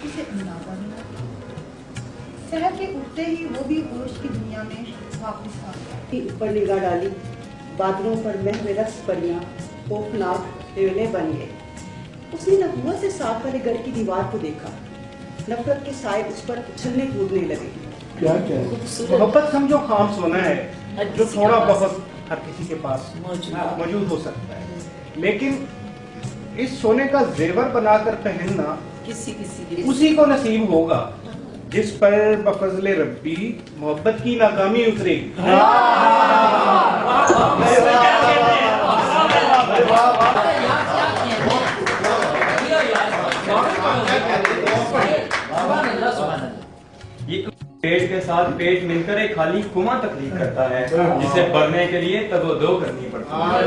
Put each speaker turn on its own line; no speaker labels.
उसे अंदाजा भी न था। शहर के उठते ही वो भी होश की दुनिया में वापस आ गया।
ऊपर निगाह डाली, बादलों पर महवे रक्स परियां खौफनाक हिरने बन गए। उसने नहुआ से साथ वाले घर की दीवार को देखा। नफरत के साए उस पर उछलने कूदने लगे।
क्या क्या
मोहब्बत समझो खाम सोना है जो थोड़ा बहुत हर किसी के पास मौजूद हो सकता है, लेकिन इस सोने का जेवर बनाकर पहनना उसी को नसीब होगा जिस पर बफजले रब्बी मोहब्बत की नाकामी उतरेगी।
पेट के साथ पेट मिलकर एक खाली कुआं तकलीफ करता है जिसे भरने के लिए तगोदो करनी पड़ती है।